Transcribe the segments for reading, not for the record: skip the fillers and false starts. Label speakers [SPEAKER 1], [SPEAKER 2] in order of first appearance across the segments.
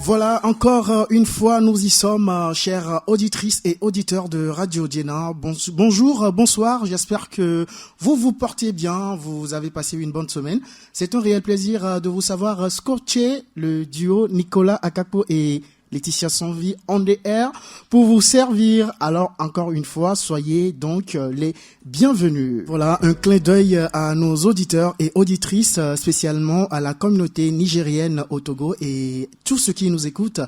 [SPEAKER 1] Voilà, encore une fois, nous y sommes, chères auditrices et auditeurs de Radio Diena. Bonjour, bonsoir, j'espère que vous vous portez bien, vous avez passé une bonne semaine. C'est un réel plaisir de vous savoir scotcher le duo Nicolas Akakpo et Laetitia Sanvi on the air pour vous servir. Alors encore une fois, soyez donc les bienvenus. Voilà, un clin d'œil à nos auditeurs et auditrices, spécialement à la communauté nigérienne au Togo et tous ceux qui nous écoutent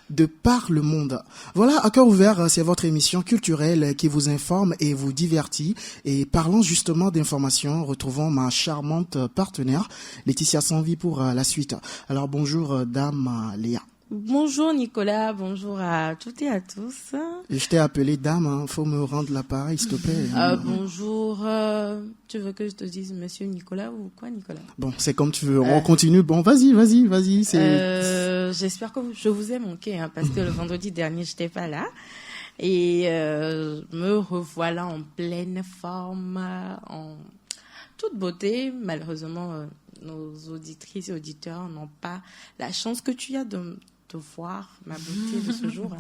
[SPEAKER 1] de par le monde. Voilà, à cœur ouvert, c'est votre émission culturelle qui vous informe et vous divertit. Et parlant justement d'information, retrouvons ma charmante partenaire Laetitia Sanvi pour la suite. Alors bonjour dame Léa.
[SPEAKER 2] Bonjour Nicolas, bonjour à toutes et à tous.
[SPEAKER 1] Je t'ai appelé dame, faut me rendre l'appareil s'il te plaît.
[SPEAKER 2] Bonjour, tu veux que je te dise monsieur Nicolas ou quoi Nicolas?
[SPEAKER 1] Bon, c'est comme tu veux, on continue. Bon, vas-y.
[SPEAKER 2] J'espère que je vous ai manqué, parce que le vendredi dernier, je n'étais pas là. Et me revoilà en pleine forme, en toute beauté. Malheureusement, nos auditrices et auditeurs n'ont pas la chance que tu as de voir ma beauté de ce jour.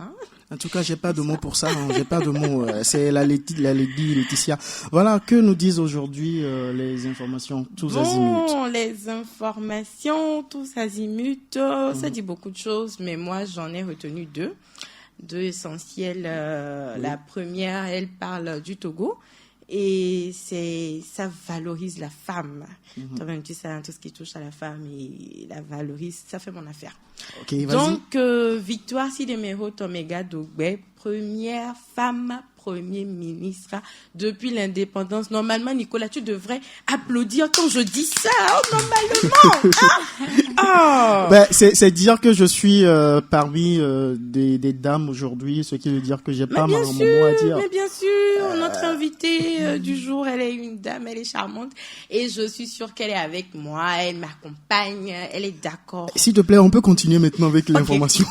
[SPEAKER 1] En tout cas, j'ai pas de mots pour ça. J'ai pas de mots. C'est la lady Laetitia. Voilà, que nous disent aujourd'hui les informations tous azimuts.
[SPEAKER 2] Les informations tous azimuts, ça dit beaucoup de choses, mais moi j'en ai retenu deux essentielles. La première, elle parle du Togo. Et ça valorise la femme. Toi-même, tu sais, tout ce qui touche à la femme, et la valorise, ça fait mon affaire.
[SPEAKER 1] Okay,
[SPEAKER 2] donc, Victoire Sidemero Tomega Dogbe, première femme Premier ministre depuis l'indépendance. Normalement, Nicolas, tu devrais applaudir quand je dis ça. Normalement.
[SPEAKER 1] C'est dire que je suis parmi des dames aujourd'hui, ce qui veut dire que j'ai pas mon mot à dire.
[SPEAKER 2] Mais bien sûr, notre invitée du jour, elle est une dame, elle est charmante et je suis sûre qu'elle est avec moi, elle m'accompagne, elle est d'accord.
[SPEAKER 1] S'il te plaît, on peut continuer maintenant avec l'information.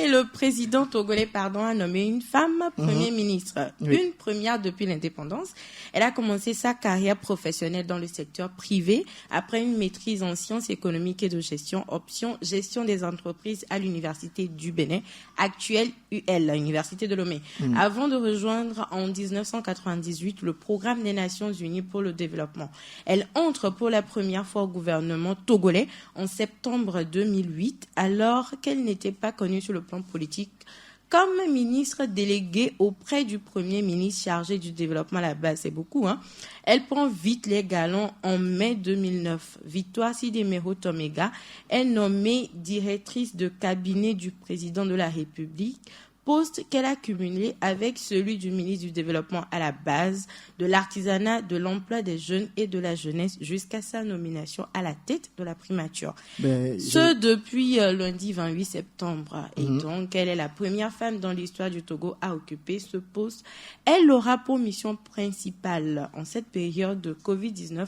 [SPEAKER 2] Le président togolais, a nommé une femme Premier ministre. Oui. Une première depuis l'indépendance. Elle a commencé sa carrière professionnelle dans le secteur privé après une maîtrise en sciences économiques et de gestion, option gestion des entreprises à l'université du Bénin, actuelle UL, l'université de Lomé. Avant de rejoindre en 1998 le programme des Nations Unies pour le développement. Elle entre pour la première fois au gouvernement togolais en septembre 2008, alors qu'elle n'était pas connue sur le plan politique comme ministre déléguée auprès du Premier ministre chargé du développement à la base. C'est beaucoup, Elle prend vite les galons en mai 2009. Victoire Sidemero Tomega est nommée directrice de cabinet du président de la République, poste qu'elle a cumulé avec celui du ministre du Développement à la base, de l'artisanat, de l'emploi des jeunes et de la jeunesse jusqu'à sa nomination à la tête de la primature. Depuis lundi 28 septembre. Et donc, elle est la première femme dans l'histoire du Togo à occuper ce poste. Elle aura pour mission principale, en cette période de Covid-19,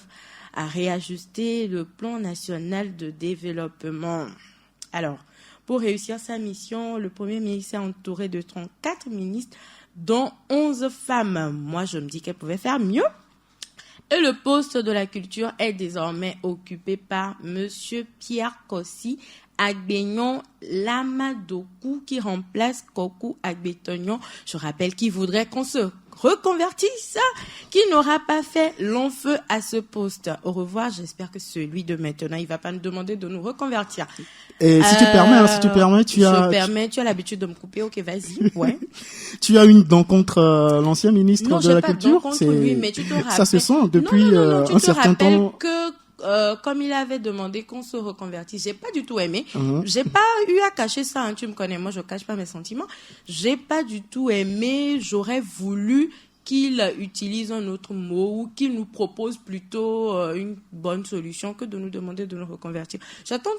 [SPEAKER 2] à réajuster le plan national de développement. Alors, pour réussir sa mission, le Premier ministre est entouré de 34 ministres, dont 11 femmes. Moi, je me dis qu'elle pouvait faire mieux. Et le poste de la culture est désormais occupé par Monsieur Pierre Kossi Agbenyon Lamadokou, qui remplace Kokou Agbetonyon. Je rappelle qu'il voudrait qu'on se reconvertisse, qui n'aura pas fait long feu à ce poste. Au revoir, j'espère que celui de maintenant, il va pas nous demander de nous reconvertir.
[SPEAKER 1] Et si tu permets, tu as
[SPEAKER 2] l'habitude de me couper, ok, vas-y, ouais.
[SPEAKER 1] Tu as une dent contre l'ancien ministre de la Culture?
[SPEAKER 2] Non, j'ai pas de dent contre lui, mais tu te rappelles.
[SPEAKER 1] Ça se sent depuis un certain temps.
[SPEAKER 2] Que comme il avait demandé qu'on se reconvertisse, j'ai pas du tout aimé. J'ai pas eu à cacher ça, tu me connais, moi je cache pas mes sentiments. J'ai pas du tout aimé, j'aurais voulu qu'il utilise un autre mot ou qu'il nous propose plutôt une bonne solution que de nous demander de nous reconvertir. J'attends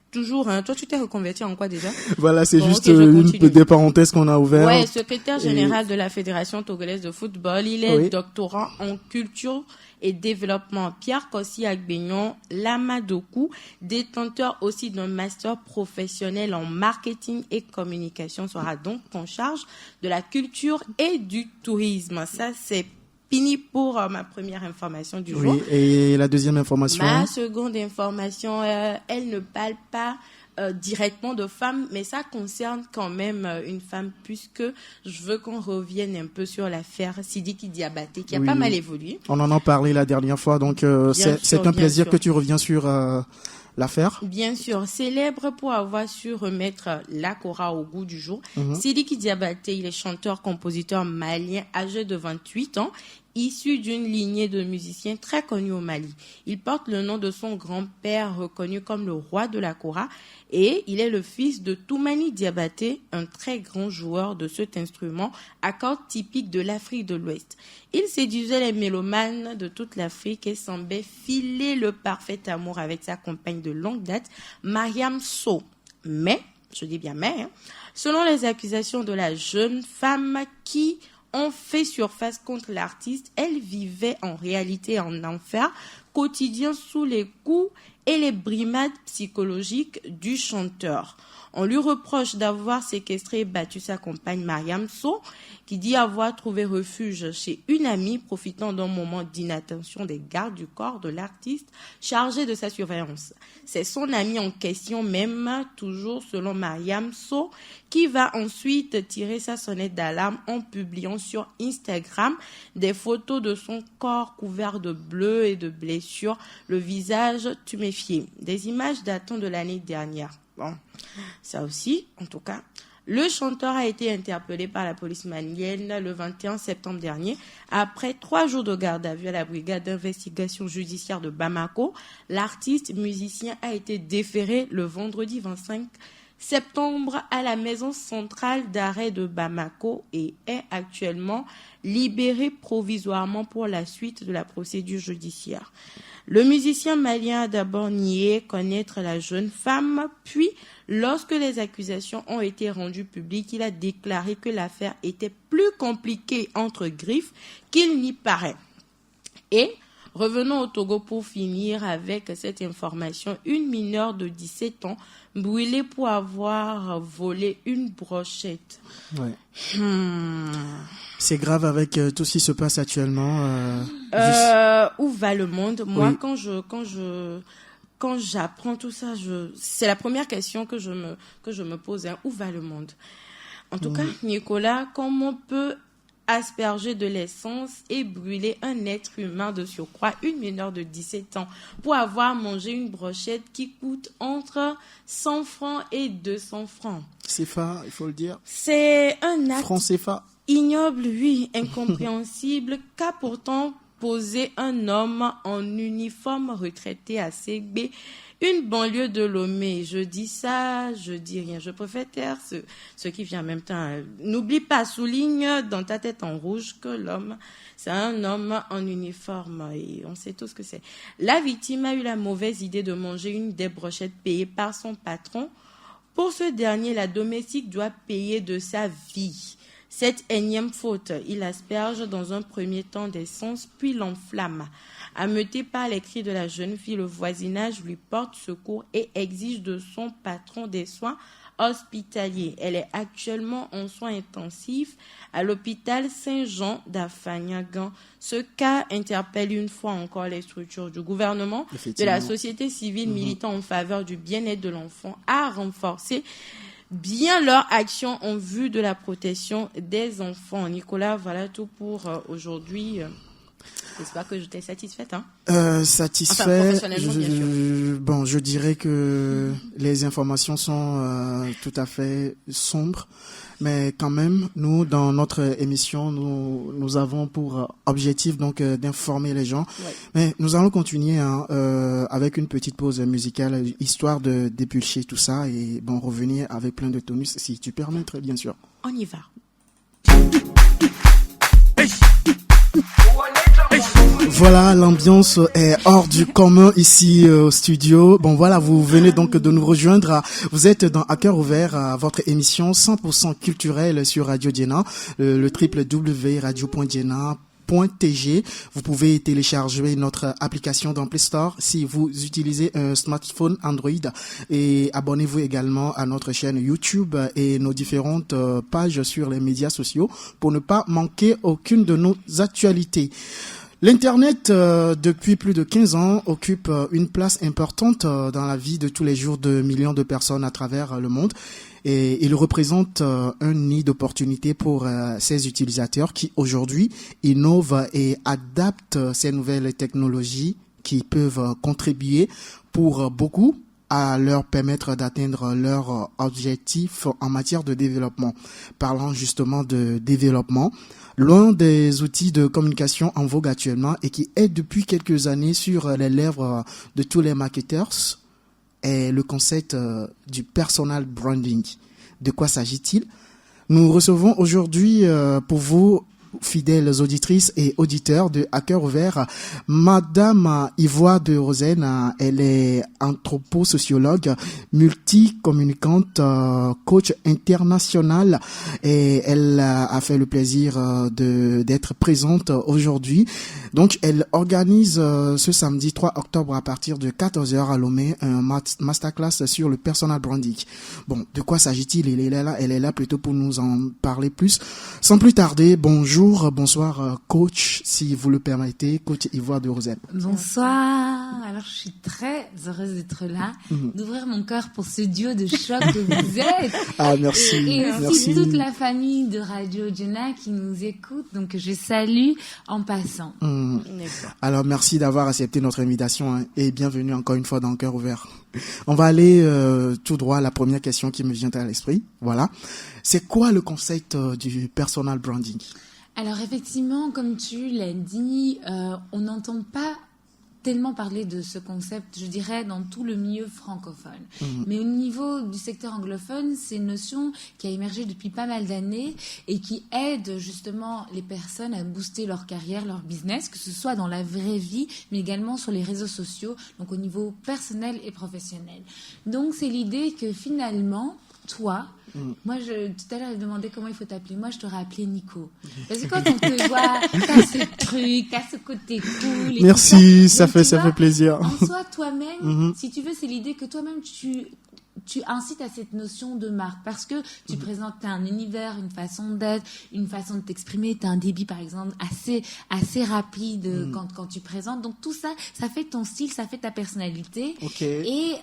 [SPEAKER 2] toujours, toi tu t'es reconverti en quoi déjà?
[SPEAKER 1] Voilà, c'est juste une des parenthèses qu'on a ouvertes.
[SPEAKER 2] Ouais, secrétaire général de la Fédération togolaise de football, il est doctorant en culture et développement. Pierre Kossi Agbenyon Lamadokou, détenteur aussi d'un master professionnel en marketing et communication, sera donc en charge de la culture et du tourisme. Ça, c'est fini pour ma première information du jour.
[SPEAKER 1] Oui, et la deuxième information?
[SPEAKER 2] Ma seconde information, elle ne parle pas directement de femmes, mais ça concerne quand même une femme, puisque je veux qu'on revienne un peu sur l'affaire Sidiki Diabaté, qui a pas mal évolué.
[SPEAKER 1] On en a parlé la dernière fois, donc c'est un plaisir que tu reviens sur l'affaire.
[SPEAKER 2] Bien sûr, célèbre pour avoir su remettre la Kora au goût du jour. Sidiki Diabaté, il est chanteur, compositeur malien, âgé de 28 ans. Issu d'une lignée de musiciens très connus au Mali. Il porte le nom de son grand-père, reconnu comme le roi de la Kora, et il est le fils de Toumani Diabaté, un très grand joueur de cet instrument à cordes typique de l'Afrique de l'Ouest. Il séduisait les mélomanes de toute l'Afrique et semblait filer le parfait amour avec sa compagne de longue date, Mariam Sow. Mais, je dis bien mais, selon les accusations de la jeune femme qui ont fait surface contre l'artiste, elle vivait en réalité en enfer quotidien sous les coups et les brimades psychologiques du chanteur. On lui reproche d'avoir séquestré et battu sa compagne Mariam Sow, qui dit avoir trouvé refuge chez une amie profitant d'un moment d'inattention des gardes du corps de l'artiste chargé de sa surveillance. C'est son amie en question même, toujours selon Mariam Sow, qui va ensuite tirer sa sonnette d'alarme en publiant sur Instagram des photos de son corps couvert de bleu et de blessures, le visage tuméfié. Des images datant de l'année dernière. Bon, ça aussi, en tout cas. Le chanteur a été interpellé par la police malienne le 21 septembre dernier. Après 3 jours de garde à vue à la brigade d'investigation judiciaire de Bamako, l'artiste musicien a été déféré le vendredi 25 septembre à la maison centrale d'arrêt de Bamako et est actuellement libéré provisoirement pour la suite de la procédure judiciaire. Le musicien malien a d'abord nié connaître la jeune femme, puis, lorsque les accusations ont été rendues publiques, il a déclaré que l'affaire était plus compliquée entre griffes qu'il n'y paraît. Et revenons au Togo pour finir avec cette information. Une mineure de 17 ans brûlée pour avoir volé une brochette.
[SPEAKER 1] Ouais. C'est grave avec tout ce qui se passe actuellement.
[SPEAKER 2] Où va le monde? Moi,
[SPEAKER 1] oui.
[SPEAKER 2] quand j'apprends tout ça, c'est la première question que je me pose. Hein. Où va le monde? En tout cas, Nicolas, comment on peut asperger de l'essence et brûler un être humain de surcroît, une mineure de 17 ans, pour avoir mangé une brochette qui coûte entre 100 francs et 200 francs.
[SPEAKER 1] CFA, il faut le dire.
[SPEAKER 2] C'est un acte
[SPEAKER 1] Franc CFA.
[SPEAKER 2] Ignoble, oui, incompréhensible, qu'a pourtant posé un homme en uniforme retraité à Ségbé, une banlieue de Lomé. Je dis ça, je dis rien. Je préfère taire ce qui vient en même temps. N'oublie pas, souligne dans ta tête en rouge que l'homme, c'est un homme en uniforme et on sait tous ce que c'est. La victime a eu la mauvaise idée de manger une des brochettes payées par son patron. Pour ce dernier, la domestique doit payer de sa vie. Cette énième faute, il asperge dans un premier temps d'essence, puis l'enflamme. Ameuté par les cris de la jeune fille, le voisinage lui porte secours et exige de son patron des soins hospitaliers. Elle est actuellement en soins intensifs à l'hôpital Saint-Jean d'Afagnagan. Ce cas interpelle une fois encore les structures du gouvernement, de la société civile militant en faveur du bien-être de l'enfant, à renforcer bien leur action en vue de la protection des enfants. Nicolas, voilà tout pour aujourd'hui. J'espère que je t'ai satisfaite.
[SPEAKER 1] Satisfait.
[SPEAKER 2] Enfin, professionnellement, bien sûr.
[SPEAKER 1] Bon, je dirais que les informations sont tout à fait sombres, mais quand même, nous, dans notre émission, nous avons pour objectif donc d'informer les gens. Ouais. Mais nous allons continuer avec une petite pause musicale, histoire de dépulcher tout ça et bon revenir avec plein de tonus, si tu permets, très bien sûr.
[SPEAKER 2] On y va.
[SPEAKER 1] Voilà, l'ambiance est hors du commun ici au studio. Bon voilà, vous venez donc de nous rejoindre. Vous êtes dans À cœur ouvert, à votre émission 100% culturelle sur Radio Diena, le www.radio.diena.tg. Vous pouvez télécharger notre application dans Play Store si vous utilisez un smartphone Android et abonnez-vous également à notre chaîne YouTube et nos différentes pages sur les médias sociaux pour ne pas manquer aucune de nos actualités. L'Internet, depuis plus de 15 ans, occupe une place importante dans la vie de tous les jours de millions de personnes à travers le monde. Et il représente un nid d'opportunités pour ces utilisateurs qui, aujourd'hui, innovent et adaptent ces nouvelles technologies qui peuvent contribuer pour beaucoup à leur permettre d'atteindre leurs objectifs en matière de développement. Parlant justement de développement, l'un des outils de communication en vogue actuellement et qui est depuis quelques années sur les lèvres de tous les marketeurs est le concept du personal branding. De quoi s'agit-il? Nous recevons aujourd'hui pour vous, fidèles auditrices et auditeurs de À Cœur Ouvert, Madame Ivoire de Rosen. Elle est anthroposociologue, multicommunicante, coach international et elle a fait le plaisir d'être présente aujourd'hui. Donc, elle organise ce samedi 3 octobre à partir de 14h à Lomé un masterclass sur le personal branding. Bon, de quoi s'agit-il? Elle est là plutôt pour nous en parler plus. Sans plus tarder, bonsoir coach, si vous le permettez, coach Ivoire de Rosen.
[SPEAKER 3] Bonsoir. Alors, je suis très heureuse d'être là, d'ouvrir mon cœur pour ce duo de choc que vous êtes.
[SPEAKER 1] Ah, merci.
[SPEAKER 3] Et aussi
[SPEAKER 1] merci.
[SPEAKER 3] toute la famille de Radio Djena qui nous écoute. Donc, je salue en passant.
[SPEAKER 1] Alors, merci d'avoir accepté notre invitation et bienvenue encore une fois dans Cœur Ouvert. On va aller tout droit à la première question qui me vient à l'esprit. Voilà. C'est quoi le concept du personal branding?
[SPEAKER 3] Alors, effectivement, comme tu l'as dit, on n'entend pas tellement parler de ce concept, je dirais, dans tout le milieu francophone. Mais au niveau du secteur anglophone, c'est une notion qui a émergé depuis pas mal d'années et qui aide justement les personnes à booster leur carrière, leur business, que ce soit dans la vraie vie, mais également sur les réseaux sociaux, donc au niveau personnel et professionnel. Donc, c'est l'idée que finalement, toi, moi, tout à l'heure, j'ai demandé comment il faut t'appeler. Moi, je t'aurais appelé Nico. Parce que quand on te voit, t'as ce truc, t'as ce côté cool. Et
[SPEAKER 1] merci, ça
[SPEAKER 3] fait
[SPEAKER 1] plaisir.
[SPEAKER 3] En soi, toi-même, si tu veux, c'est l'idée que toi-même, tu incites à cette notion de marque parce que tu présentes un univers, une façon d'être, une façon de t'exprimer, tu as un débit par exemple assez rapide quand tu présentes. Donc tout ça, ça fait ton style, ça fait ta personnalité.
[SPEAKER 1] Okay.
[SPEAKER 3] Et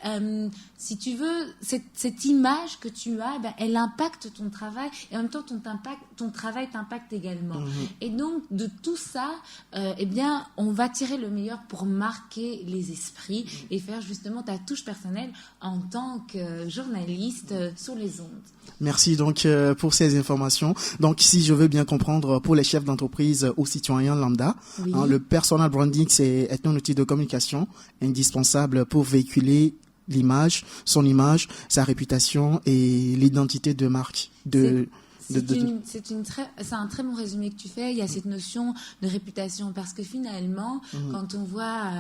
[SPEAKER 3] si tu veux, cette image que tu as, elle impacte ton travail et en même temps ton travail t'impacte également. Et donc de tout ça, eh bien, on va tirer le meilleur pour marquer les esprits et faire justement ta touche personnelle en tant que journaliste sur les ondes.
[SPEAKER 1] Merci donc pour ces informations. Donc si je veux bien comprendre, pour les chefs d'entreprise ou citoyens lambda,
[SPEAKER 3] oui.
[SPEAKER 1] Le personal branding est un outil de communication indispensable pour véhiculer l'image, son image, sa réputation et l'identité de marque.
[SPEAKER 3] C'est un très bon résumé que tu fais. Il y a cette notion de réputation parce que finalement, quand on voit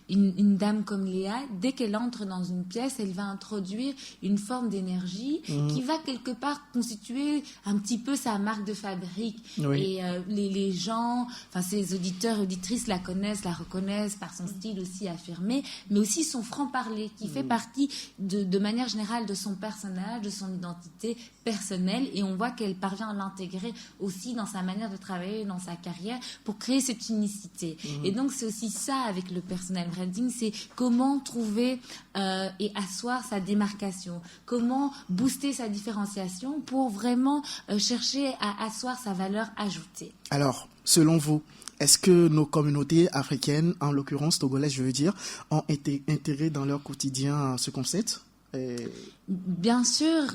[SPEAKER 3] une dame comme Léa, dès qu'elle entre dans une pièce, elle va introduire une forme d'énergie qui va quelque part constituer un petit peu sa marque de fabrique. Oui. Et les gens, enfin ses auditeurs et auditrices la connaissent, la reconnaissent par son style aussi affirmé, mais aussi son franc-parler qui fait partie de manière générale de son personnage, de son identité personnelle, et on voit qu'elle parvient à l'intégrer aussi dans sa manière de travailler, dans sa carrière, pour créer cette unicité. Et donc, c'est aussi ça avec le personal branding, c'est comment trouver et asseoir sa démarcation, comment booster sa différenciation pour vraiment chercher à asseoir sa valeur ajoutée.
[SPEAKER 1] Alors, selon vous, est-ce que nos communautés africaines, en l'occurrence togolaises, je veux dire, ont été intégrées dans leur quotidien ce concept ?
[SPEAKER 3] Bien sûr,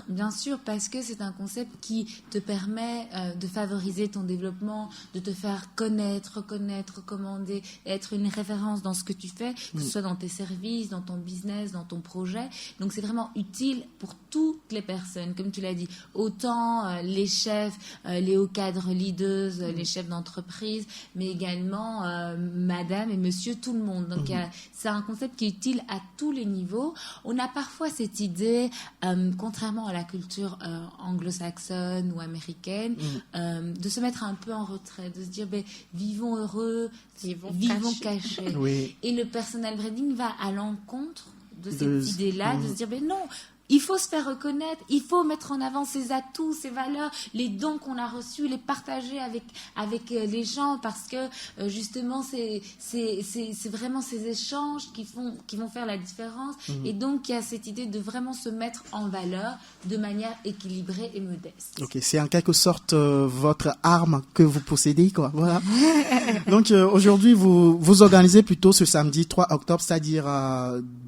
[SPEAKER 3] parce que c'est un concept qui te permet de favoriser ton développement, de te faire connaître, reconnaître, recommander, être une référence dans ce que tu fais, que ce soit dans tes services, dans ton business, dans ton projet. Donc c'est vraiment utile pour toutes les personnes, comme tu l'as dit, autant les chefs, les hauts cadres leaders, les chefs d'entreprise, mais également madame et monsieur, tout le monde. Donc c'est un concept qui est utile à tous les niveaux. On a parfois cette idée, contrairement à la culture anglo-saxonne ou américaine, de se mettre un peu en retrait, de se dire vivons heureux, vivons cachés. Oui. Et le personal branding va à l'encontre de cette idée-là, de se dire non, il faut se faire reconnaître, il faut mettre en avant ses atouts, ses valeurs, les dons qu'on a reçus, les partager avec les gens, parce que justement c'est vraiment ces échanges qui vont faire la différence. Et donc il y a cette idée de vraiment se mettre en valeur de manière équilibrée et modeste.
[SPEAKER 1] Ok, c'est en quelque sorte votre arme que vous possédez, quoi. Voilà. Donc aujourd'hui vous organisez plutôt ce samedi 3 octobre, c'est-à-dire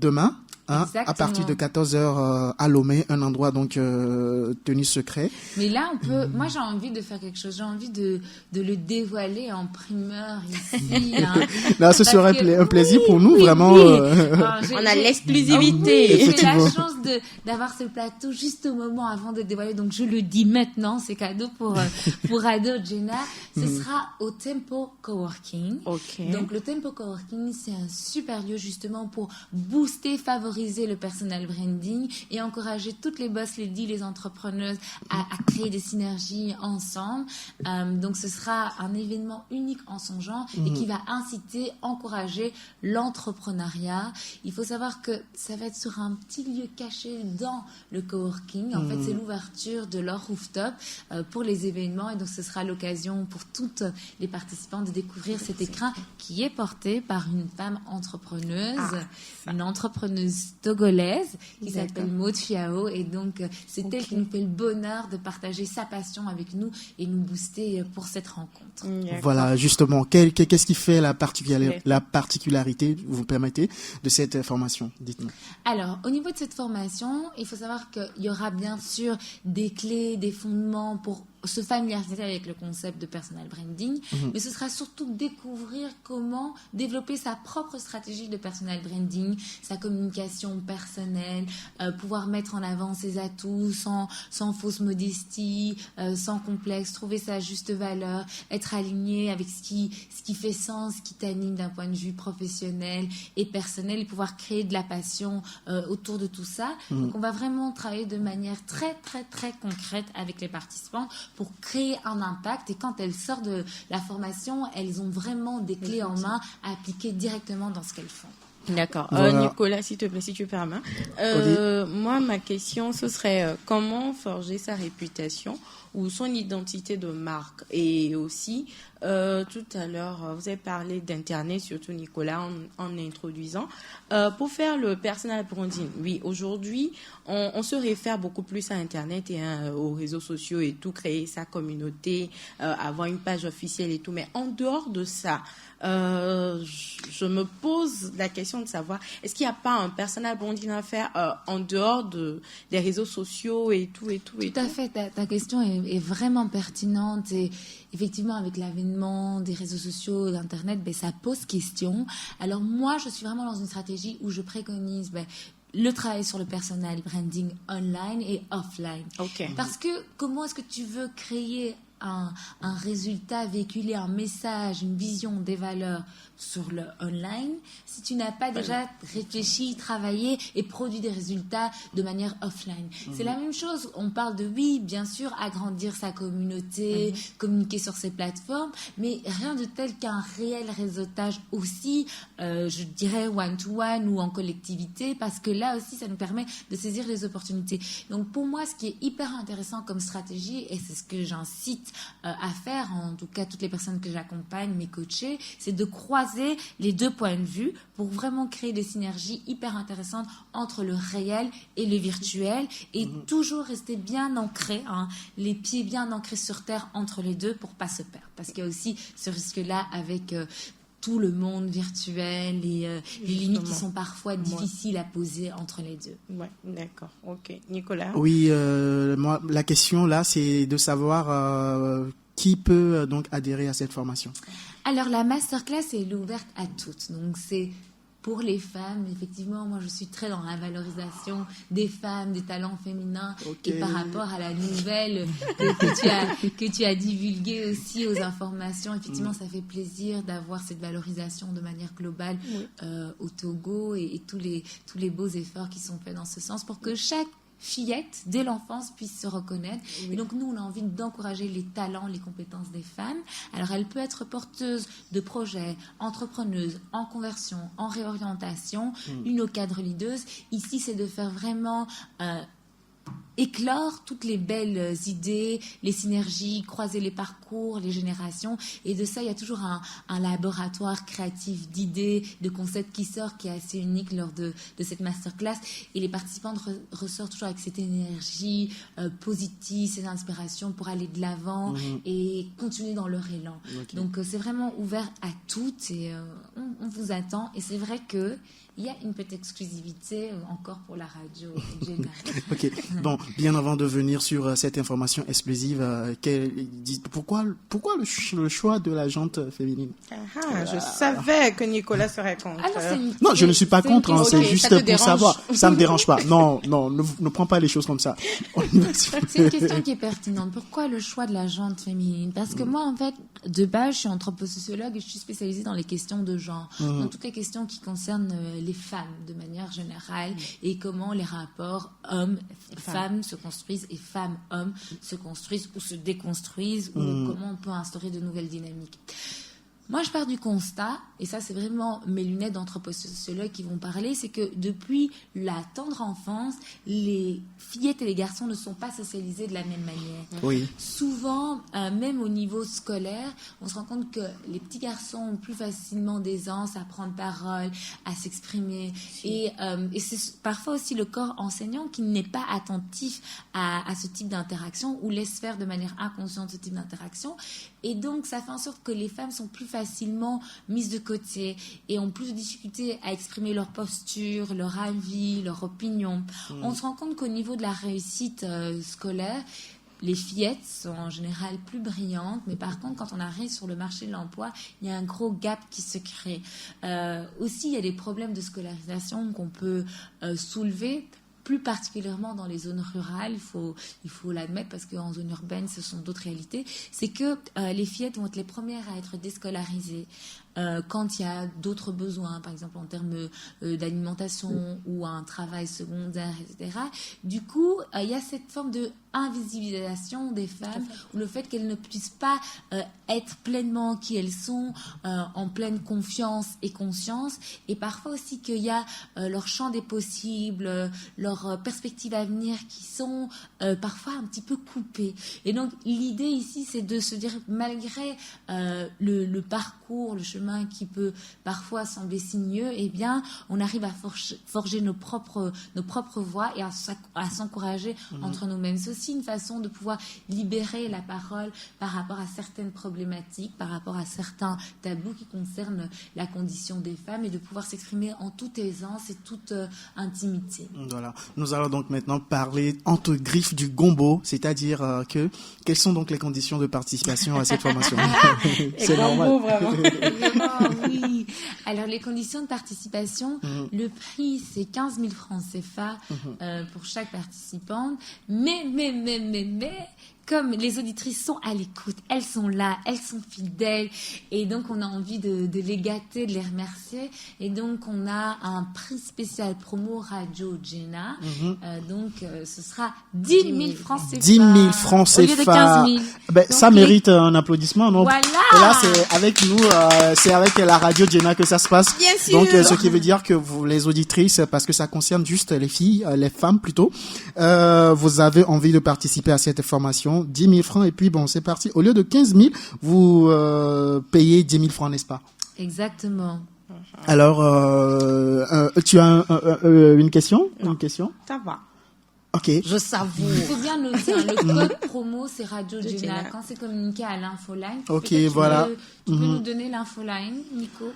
[SPEAKER 1] demain. Hein, à partir de 14h à Lomé, un endroit donc tenu secret.
[SPEAKER 3] Mais là, on peut. Moi, j'ai envie de faire quelque chose. J'ai envie de le dévoiler en primeur ici. Hein.
[SPEAKER 1] Là, ce serait un plaisir pour nous, vraiment.
[SPEAKER 2] On a l'exclusivité.
[SPEAKER 3] J'ai la chance d'avoir ce plateau juste au moment avant de dévoiler. Donc, je le dis maintenant. C'est cadeau pour Ado Jenna. Ce sera au Tempo Coworking.
[SPEAKER 2] Okay.
[SPEAKER 3] Donc, le Tempo Coworking, c'est un super lieu justement pour booster, favoriser le personal branding et encourager toutes les boss ladies, les entrepreneuses à créer des synergies ensemble. Donc ce sera un événement unique en son genre et qui va inciter, encourager l'entrepreneuriat. Il faut savoir que ça va être sur un petit lieu caché dans le coworking. En fait, c'est l'ouverture de leur rooftop pour les événements et donc ce sera l'occasion pour toutes les participants de découvrir cet écrin qui est porté par une femme entrepreneuse, une entrepreneuse togolaise qui s'appelle Maud Fiao, et donc c'est elle qui nous fait le bonheur de partager sa passion avec nous et nous booster pour cette rencontre.
[SPEAKER 1] Voilà, justement, qu'est-ce qui fait la particularité, vous permettez, de cette formation? Dites-nous.
[SPEAKER 3] Alors, au niveau de cette formation, il faut savoir qu'il y aura bien sûr des clés, des fondements pour se familiariser avec le concept de personal branding, mais ce sera surtout découvrir comment développer sa propre stratégie de personal branding, sa communication personnelle, pouvoir mettre en avant ses atouts sans fausse modestie, sans complexe, trouver sa juste valeur, être aligné avec ce qui fait sens, ce qui t'anime d'un point de vue professionnel et personnel, et pouvoir créer de la passion autour de tout ça. Donc on va vraiment travailler de manière très très très concrète avec les participants pour créer un impact, et quand elles sortent de la formation, elles ont vraiment des clés en main à appliquer directement dans ce qu'elles font.
[SPEAKER 2] D'accord.
[SPEAKER 1] Voilà.
[SPEAKER 2] Nicolas, s'il te plaît, si tu permets. Moi, ma question, ce serait comment forger sa réputation ou son identité de marque. Et aussi, tout à l'heure, vous avez parlé d'Internet, surtout Nicolas, en introduisant. Pour faire le personal branding, oui, aujourd'hui, on se réfère beaucoup plus à Internet et aux réseaux sociaux et tout, créer sa communauté, avoir une page officielle et tout. Mais en dehors de ça, je me pose la question de savoir, est-ce qu'il n'y a pas un personal branding à faire en dehors des réseaux sociaux et tout.
[SPEAKER 3] Tout à fait, ta question est vraiment pertinente, et effectivement avec l'avènement des réseaux sociaux, d'Internet, ça pose question. Alors moi, je suis vraiment dans une stratégie où je préconise le travail sur le personal branding online et offline.
[SPEAKER 2] Okay.
[SPEAKER 3] Parce que comment est-ce que tu veux créer un résultat, véhiculer un message, une vision, des valeurs sur le online, si tu n'as pas déjà réfléchi, travaillé et produit des résultats de manière offline. C'est la même chose. On parle de, oui, bien sûr, agrandir sa communauté, communiquer sur ses plateformes, mais rien de tel qu'un réel réseautage aussi, je dirais one-to-one ou en collectivité, parce que là aussi, ça nous permet de saisir les opportunités. Donc pour moi, ce qui est hyper intéressant comme stratégie, et c'est ce que j'incite à faire, en tout cas toutes les personnes que j'accompagne, mes coachés, c'est de croiser les deux points de vue pour vraiment créer des synergies hyper intéressantes entre le réel et le virtuel, et toujours rester bien ancré, les pieds bien ancrés sur terre entre les deux pour pas se perdre, parce qu'il y a aussi ce risque-là avec tout le monde virtuel et les limites qui sont parfois difficiles à poser entre les deux.
[SPEAKER 2] Ouais, d'accord. Ok, Nicolas.
[SPEAKER 1] Oui, moi la question là, c'est de savoir qui peut donc adhérer à cette formation.
[SPEAKER 3] Alors la masterclass est ouverte à toutes, donc c'est pour les femmes. Effectivement, moi je suis très dans la valorisation des femmes, des talents féminins, et par rapport à la nouvelle que tu as divulguée aussi aux informations, effectivement ça fait plaisir d'avoir cette valorisation de manière globale au Togo, et tous les beaux efforts qui sont faits dans ce sens pour que chaque fillettes, dès l'enfance, puissent se reconnaître. Oui. Et donc, nous, on a envie d'encourager les talents, les compétences des femmes. Alors, elle peut être porteuse de projets, entrepreneuse, en conversion, en réorientation, une au cadre leaduse. Ici, c'est de faire vraiment... éclore toutes les belles idées, les synergies, croiser les parcours, les générations. Et de ça, il y a toujours un laboratoire créatif d'idées, de concepts qui sort, qui est assez unique lors de cette masterclass. Et les participants ressortent toujours avec cette énergie positive, cette inspiration pour aller de l'avant et continuer dans leur élan. Okay. Donc, c'est vraiment ouvert à toutes et on vous attend. Et c'est vrai que il y a une petite exclusivité encore pour la radio.
[SPEAKER 1] Ok. Bon, bien avant de venir sur cette information exclusive, pourquoi le choix de la jante féminine?
[SPEAKER 2] Je savais que Nicolas serait contre.
[SPEAKER 1] Non, je ne suis pas contre. C'est juste pour savoir. Ça me dérange pas. Non, ne prends pas les choses comme ça.
[SPEAKER 3] C'est une question qui est pertinente. Pourquoi le choix de la jante féminine? Parce que moi, en fait, de base, je suis anthroposociologue et je suis spécialisée dans les questions de genre, dans toutes les questions qui concernent les femmes de manière générale et comment les rapports hommes-femmes se construisent et femmes-hommes se construisent ou se déconstruisent ou comment on peut instaurer de nouvelles dynamiques. Moi, je pars du constat, et ça, c'est vraiment mes lunettes d'anthroposociologue qui vont parler, c'est que depuis la tendre enfance, les fillettes et les garçons ne sont pas socialisés de la même manière. Oui. Souvent, même au niveau scolaire, on se rend compte que les petits garçons ont plus facilement d'aisance à prendre parole, à s'exprimer. Et c'est parfois aussi le corps enseignant qui n'est pas attentif à ce type d'interaction ou laisse faire de manière inconsciente ce type d'interaction. Et donc, ça fait en sorte que les femmes sont plus facilement mises de côté et ont plus de difficultés à exprimer leur posture, leur avis, leur opinion. On se rend compte qu'au niveau de la réussite scolaire, les fillettes sont en général plus brillantes, mais par contre, quand on arrive sur le marché de l'emploi, il y a un gros gap qui se crée. Aussi, il y a des problèmes de scolarisation qu'on peut soulever, plus particulièrement dans les zones rurales, il faut l'admettre, parce qu'en zone urbaine, ce sont d'autres réalités, c'est que les fillettes vont être les premières à être déscolarisées quand il y a d'autres besoins, par exemple en termes d'alimentation ou un travail secondaire, etc. Du coup, il y a cette forme de invisibilisation des femmes, ou le fait qu'elles ne puissent pas être pleinement qui elles sont, en pleine confiance et conscience, et parfois aussi qu'il y a leur champ des possibles, leurs perspectives à venir qui sont parfois un petit peu coupées. Et donc l'idée ici, c'est de se dire, malgré le parcours, le chemin qui peut parfois sembler sinueux, eh bien on arrive à forger nos propres voies et à s'encourager entre nous-mêmes. C'est aussi une façon de pouvoir libérer la parole par rapport à certaines problématiques, par rapport à certains tabous qui concernent la condition des femmes, et de pouvoir s'exprimer en toute aisance et toute intimité.
[SPEAKER 1] Voilà. Nous allons donc maintenant parler entre griffes du gombo, c'est-à-dire quelles sont donc les conditions de participation à cette formation?
[SPEAKER 2] C'est normal.
[SPEAKER 3] Vraiment, oui. Alors, les conditions de participation, le prix, c'est 15 000 francs CFA pour chaque participante. Mais, comme les auditrices sont à l'écoute, elles sont là, elles sont fidèles, et donc on a envie de les gâter, de les remercier, et donc on a un prix spécial promo Radio Djena, donc ce sera 10 000 francs CFA.
[SPEAKER 1] 10 000 francs CFA. Au lieu de 15 000. Ben, donc, ça mérite un applaudissement, non?
[SPEAKER 3] Voilà.
[SPEAKER 1] Et là, c'est avec nous, c'est avec la Radio Djena que ça se passe.
[SPEAKER 2] Bien sûr.
[SPEAKER 1] Donc, ce qui veut dire que vous, les auditrices, parce que ça concerne juste les filles, les femmes plutôt, vous avez envie de participer à cette formation. 10 000 francs, et puis bon, c'est parti. Au lieu de 15 000, vous payez 10 000 francs, n'est-ce pas?
[SPEAKER 3] Exactement.
[SPEAKER 1] Alors, tu as une question?
[SPEAKER 2] Non.
[SPEAKER 1] Une question?
[SPEAKER 2] Ça va.
[SPEAKER 1] Ok.
[SPEAKER 2] Je savoure.
[SPEAKER 3] Il faut bien noter, le code promo, c'est Radio Djena. Quand c'est communiqué à l'infoline,
[SPEAKER 1] ok, voilà.
[SPEAKER 3] Tu peux nous donner l'infoline, Nico?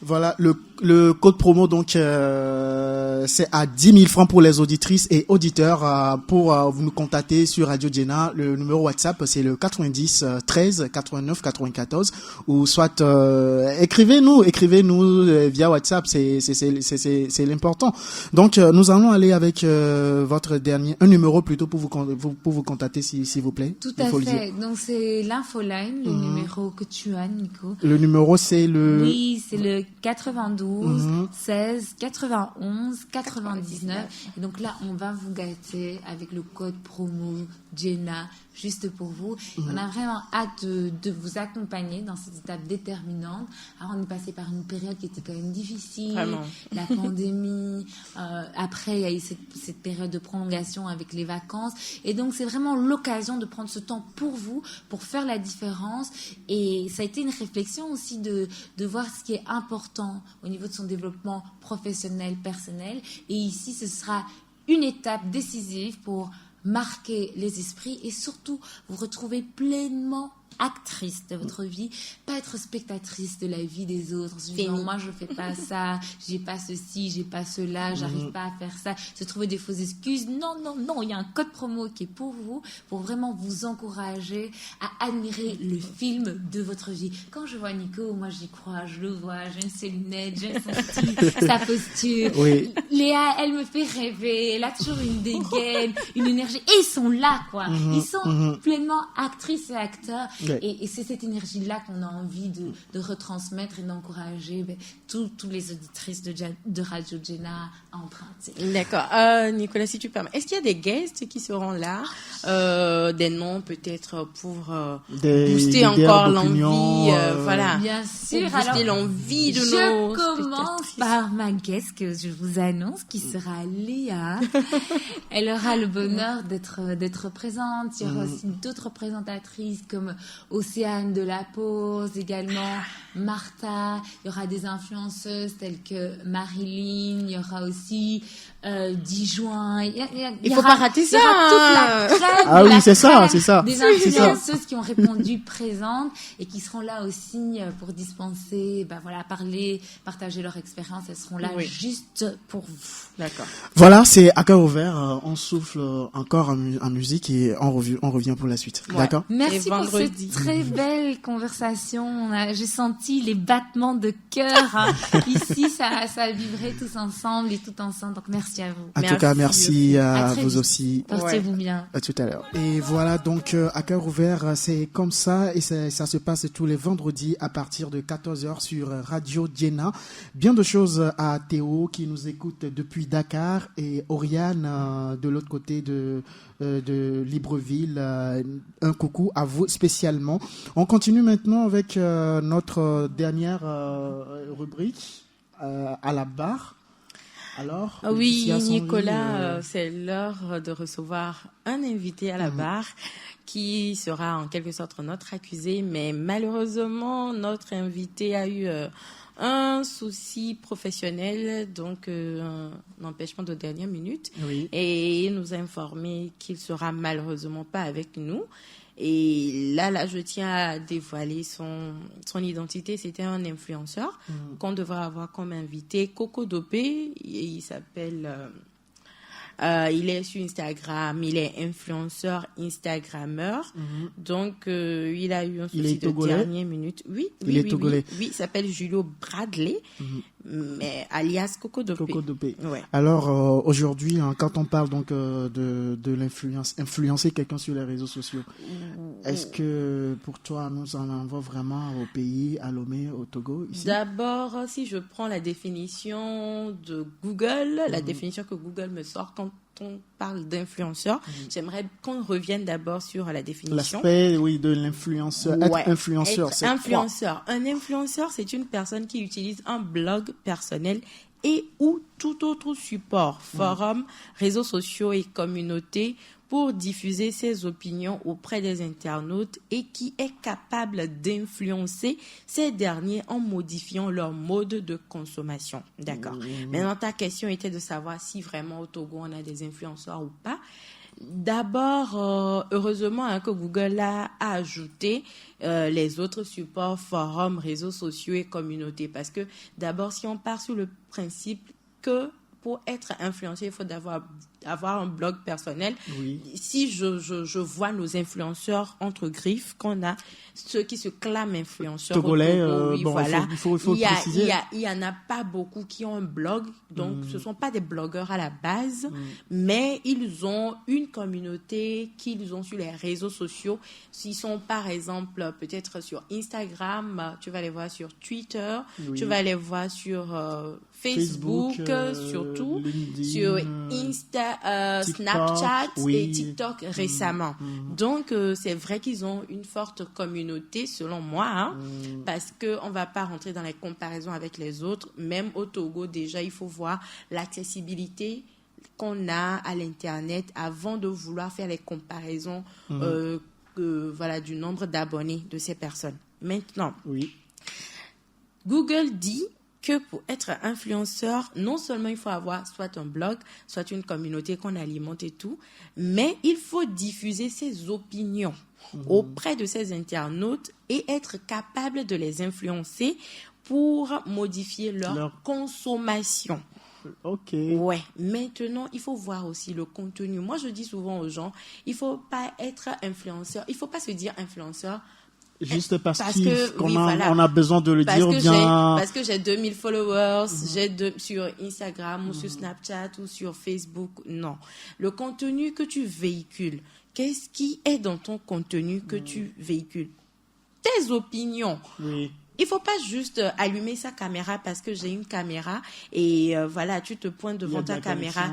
[SPEAKER 1] Voilà, le code promo, donc, c'est à 10 000 francs pour les auditrices et auditeurs. Pour vous nous contacter sur Radio Djena, le numéro WhatsApp, c'est le 90 13 89 94, ou soit écrivez-nous via WhatsApp, c'est l'important. Donc, nous allons aller avec votre un numéro plutôt pour vous contacter, s'il vous plaît.
[SPEAKER 3] Tout à fait. Donc, c'est l'infoline, le numéro que tu as, Nico.
[SPEAKER 1] Le numéro, c'est le...
[SPEAKER 3] Oui, c'est le 92 16 91 99. Et donc là, on va vous gâter avec le code promo Jenna, juste pour vous. On a vraiment hâte de vous accompagner dans cette étape déterminante. Alors, on est passé par une période qui était quand même difficile.
[SPEAKER 2] Vraiment.
[SPEAKER 3] La pandémie. Après, il y a eu cette période de prolongation avec les vacances. Et donc, c'est vraiment l'occasion de prendre ce temps pour vous, pour faire la différence. Et ça a été une réflexion aussi de voir ce qui est important au niveau de son développement professionnel, personnel. Et ici, ce sera une étape décisive pour marquer les esprits et surtout vous retrouver pleinement actrice de votre vie, pas être spectatrice de la vie des autres. Genre, moi, je fais pas ça, j'ai pas ceci, j'ai pas cela, j'arrive pas à faire ça. Se trouver des fausses excuses. Non, non, non. Il y a un code promo qui est pour vous, pour vraiment vous encourager à admirer le film de votre vie. Quand je vois Nico, moi, j'y crois, je le vois, j'aime ses lunettes, j'aime son style, sa posture. Oui. Léa, elle me fait rêver. Elle a toujours une dégaine, une énergie. Et ils sont là, quoi. Ils sont pleinement actrices et acteurs. Et c'est cette énergie-là qu'on a envie de retransmettre et d'encourager tous les auditrices de Radio Jenna à emprunter.
[SPEAKER 2] D'accord. Nicolas, si tu permets, est-ce qu'il y a des guests qui seront là, des noms peut-être pour booster encore l'envie, voilà.
[SPEAKER 3] Bien sûr.
[SPEAKER 2] Pour booster l'envie de nos.
[SPEAKER 3] Je commence par ma guest que je vous annonce, qui sera Léa. Elle aura le bonheur d'être présente. Il y aura aussi d'autres présentatrices comme Océane de la Pause, également Martha. Il y aura des influenceuses telles que Marilyn. Il y aura aussi Dijoin.
[SPEAKER 2] Il faut pas rater ça.
[SPEAKER 3] Il y aura toute la crème.
[SPEAKER 1] Ah oui, c'est ça.
[SPEAKER 3] Des influenceuses qui ont répondu présentes et qui seront là aussi pour dispenser, partager leur expérience. Elles seront là juste pour vous.
[SPEAKER 2] D'accord.
[SPEAKER 1] Voilà, c'est à cœur ouvert. On souffle encore en musique et on revient pour la suite. Ouais. D'accord.
[SPEAKER 3] Merci pour cette très belle conversation. J'ai senti les battements de cœur. Ici, ça a vibré tous ensemble et tout ensemble. Donc, merci à vous.
[SPEAKER 1] En tout cas, merci à vous aussi.
[SPEAKER 3] Portez-vous bien.
[SPEAKER 1] À tout à l'heure. Et voilà, donc, à cœur ouvert, c'est comme ça et ça se passe tous les vendredis à partir de 14h sur Radio Jenna. Bien de choses à Théo qui nous écoute depuis Dakar et Oriane de l'autre côté de Libreville. Un coucou à vous spécialement. On continue maintenant avec notre dernière rubrique à la barre. Alors,
[SPEAKER 2] oui, Nicolas, c'est l'heure de recevoir un invité à la barre qui sera en quelque sorte notre accusé, mais malheureusement, notre invité a eu un souci professionnel, donc un empêchement de dernière minute, et il nous a informé qu'il sera malheureusement pas avec nous. Et là, je tiens à dévoiler son identité. C'était un influenceur qu'on devrait avoir comme invité, Coco Dopé. Il s'appelle... il est sur Instagram, il est influenceur, Instagrammeur. Donc, il a eu un souci de dernière minute. Oui, il s'appelle Julio Bradley, mais alias Coco Dopé. Ouais.
[SPEAKER 1] Alors, aujourd'hui, quand on parle donc de l'influence, influencer quelqu'un sur les réseaux sociaux, est-ce que pour toi, nous en envoie vraiment au pays, à Lomé, au Togo, ici?
[SPEAKER 2] D'abord, si je prends la définition de Google, la définition que Google me sort quand on parle d'influenceur, j'aimerais qu'on revienne d'abord sur la définition.
[SPEAKER 1] L'aspect, de l'influenceur. Être influenceur, c'est
[SPEAKER 2] influenceur. Un influenceur, c'est une personne qui utilise un blog personnel et ou tout autre support, forum, réseaux sociaux et communautés pour diffuser ses opinions auprès des internautes et qui est capable d'influencer ces derniers en modifiant leur mode de consommation. D'accord. Maintenant, ta question était de savoir si vraiment au Togo, on a des influenceurs ou pas. D'abord, heureusement que Google a ajouté les autres supports, forums, réseaux sociaux et communautés. Parce que d'abord, si on part sur le principe que pour être influenceur, il faut avoir un blog personnel.
[SPEAKER 1] Oui.
[SPEAKER 2] Si je vois nos influenceurs entre griffes, qu'on a ceux qui se clament influenceurs
[SPEAKER 1] Togolais,
[SPEAKER 2] au Togo, oui,
[SPEAKER 1] bon,
[SPEAKER 2] voilà.
[SPEAKER 1] il faut le préciser.
[SPEAKER 2] Il y en a pas beaucoup qui ont un blog, donc ce sont pas des blogueurs à la base, mais ils ont une communauté qu'ils ont sur les réseaux sociaux. S'ils sont par exemple peut-être sur Instagram, tu vas les voir sur Twitter,
[SPEAKER 1] Oui.
[SPEAKER 2] tu vas les voir sur Facebook, surtout,
[SPEAKER 1] LinkedIn,
[SPEAKER 2] sur Insta,
[SPEAKER 1] TikTok,
[SPEAKER 2] Snapchat
[SPEAKER 1] oui.
[SPEAKER 2] et TikTok récemment. Donc, c'est vrai qu'ils ont une forte communauté, selon moi, hein, parce qu'on ne va pas rentrer dans les comparaisons avec les autres. Même au Togo, déjà, il faut voir l'accessibilité qu'on a à l'Internet avant de vouloir faire les comparaisons voilà, du nombre d'abonnés de ces personnes. Maintenant,
[SPEAKER 1] Oui.
[SPEAKER 2] Google dit que pour être influenceur, non seulement il faut avoir soit un blog, soit une communauté qu'on alimente et tout, mais il faut diffuser ses opinions auprès de ses internautes et être capable de les influencer pour modifier leur consommation.
[SPEAKER 1] Ok.
[SPEAKER 2] Ouais, maintenant, il faut voir aussi le contenu. Moi, je dis souvent aux gens, il ne faut pas être influenceur, il ne faut pas se dire influenceur
[SPEAKER 1] Juste parce
[SPEAKER 2] que,
[SPEAKER 1] qu'on
[SPEAKER 2] oui,
[SPEAKER 1] a,
[SPEAKER 2] voilà.
[SPEAKER 1] on a besoin de le dire bien.
[SPEAKER 2] Parce que j'ai 2000 followers, sur Instagram ou sur Snapchat ou sur Facebook. Non. Le contenu que tu véhicules, qu'est-ce qui est dans ton contenu que tu véhicules? Tes opinions.
[SPEAKER 1] Oui.
[SPEAKER 2] Il ne faut pas juste allumer sa caméra parce que j'ai une caméra et voilà, tu te pointes devant ta caméra.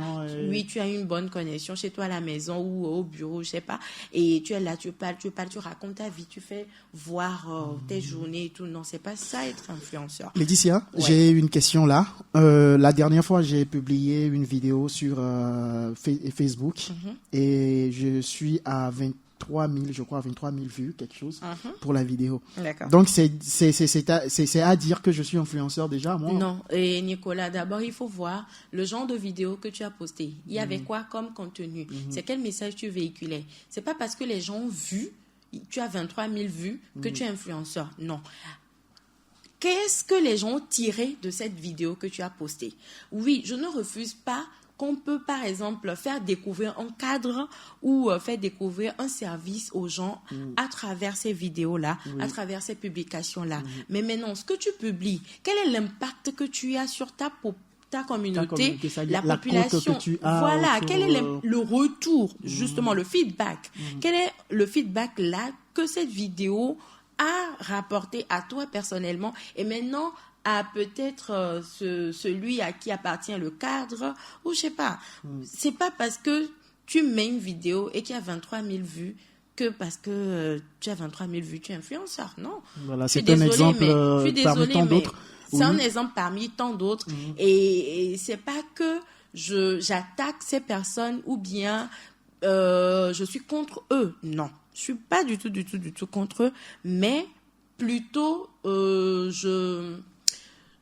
[SPEAKER 2] Oui, tu as une bonne connexion chez toi à la maison ou au bureau, je sais pas. Et tu es là, tu parles, tu racontes ta vie, tu fais voir tes journées et tout. Non, c'est pas ça être influenceur.
[SPEAKER 1] Laetitia,
[SPEAKER 2] Ouais.
[SPEAKER 1] j'ai une question là. La dernière fois, j'ai publié une vidéo sur Facebook et je suis à 23 000, je crois, 23 000 vues, quelque chose, pour la vidéo.
[SPEAKER 2] D'accord.
[SPEAKER 1] Donc, c'est à dire que je suis influenceur déjà, moi.
[SPEAKER 2] Non, et Nicolas, d'abord, il faut voir le genre de vidéo que tu as posté. Il y avait quoi comme contenu? C'est quel message tu véhiculais? C'est pas parce que les gens ont vu, tu as 23 000 vues, que tu es influenceur. Non. Qu'est-ce que les gens ont tiré de cette vidéo que tu as postée? Oui, je ne refuse pas qu'on peut, par exemple, faire découvrir un cadre ou faire découvrir un service aux gens à travers ces vidéos-là, à travers ces publications-là. Mais maintenant, ce que tu publies, quel est l'impact que tu as sur ta communauté, la population,
[SPEAKER 1] que tu as
[SPEAKER 2] voilà,
[SPEAKER 1] autour,
[SPEAKER 2] quel est le retour, justement, le feedback. Quel est le feedback là que cette vidéo a rapporté à toi personnellement et maintenant à peut-être celui à qui appartient le cadre ou je sais pas. C'est pas parce que tu mets une vidéo et qu'il y a 23 000 vues que parce que tu as 23 000 vues, tu es influenceur. Non.
[SPEAKER 1] Voilà, c'est un exemple parmi tant d'autres.
[SPEAKER 2] C'est un exemple parmi tant d'autres. Et c'est pas que j'attaque ces personnes ou bien je suis contre eux. Non. Je suis pas du tout contre eux, mais plutôt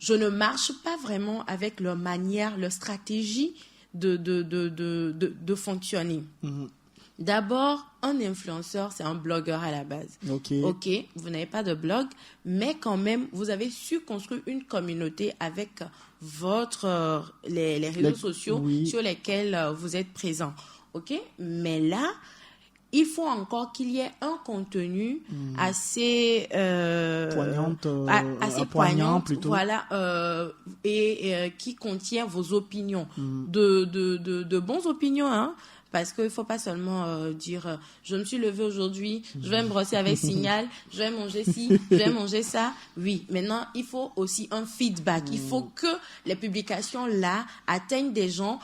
[SPEAKER 2] je ne marche pas vraiment avec leur manière, leur stratégie de fonctionner. D'abord, un influenceur, c'est un blogueur à la base. Ok, vous n'avez pas de blog, mais quand même, vous avez su construire une communauté avec les réseaux sociaux sur lesquels vous êtes présent. Ok, mais là, il faut encore qu'il y ait un contenu assez poignant plutôt. Voilà, et qui contient vos opinions, de bonnes opinions, hein. Parce qu'il ne faut pas seulement dire je me suis levé aujourd'hui, je vais me brosser avec Signal, je vais manger ci, je vais manger ça. Oui, maintenant, il faut aussi un feedback. Il faut que les publications là atteignent des gens,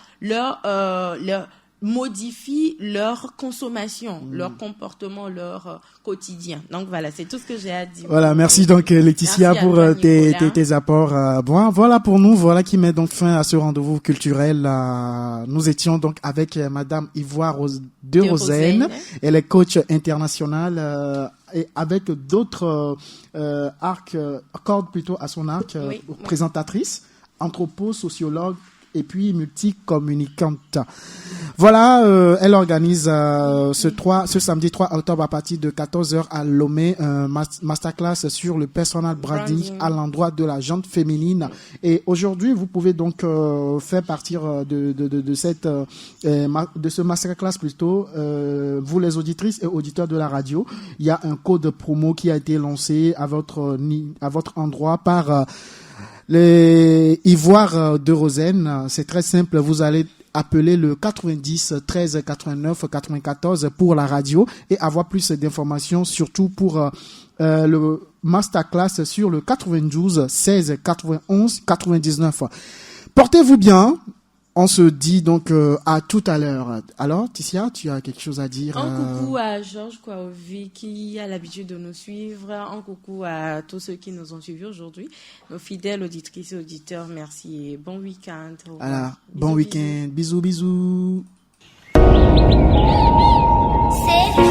[SPEAKER 2] modifient leur consommation, leur comportement, leur quotidien. Donc voilà, c'est tout ce que j'ai à dire.
[SPEAKER 1] Voilà, merci donc Laetitia pour tes apports. Bon, voilà pour nous, voilà qui met donc fin à ce rendez-vous culturel. Nous étions donc avec Madame Ivoire de Rosen. Elle est coach internationale et avec d'autres corde plutôt à son arc, présentatrice, anthropo, sociologue et puis multicommunicante. Voilà, elle organise ce samedi 3 octobre à partir de 14h à Lomé un masterclass sur le personal branding à l'endroit de la gente féminine. Et aujourd'hui, vous pouvez donc faire partir de ce masterclass plutôt, vous les auditrices et auditeurs de la radio. Il y a un code promo qui a été lancé à votre endroit par les Ivoires de Rosen. C'est très simple, vous allez appeler le 90 13 89 94 pour la radio et avoir plus d'informations, surtout pour le masterclass sur le 92 16 91 99. Portez-vous bien. On se dit donc à tout à l'heure. Alors, Ticia, tu as quelque chose à dire?
[SPEAKER 2] Un coucou à Georges Kouaovi qui a l'habitude de nous suivre. Un coucou à tous ceux qui nous ont suivis aujourd'hui. Nos fidèles auditrices et auditeurs, merci et bon week-end.
[SPEAKER 1] Voilà, bon week-end. Bisous, bisous.
[SPEAKER 4] C'est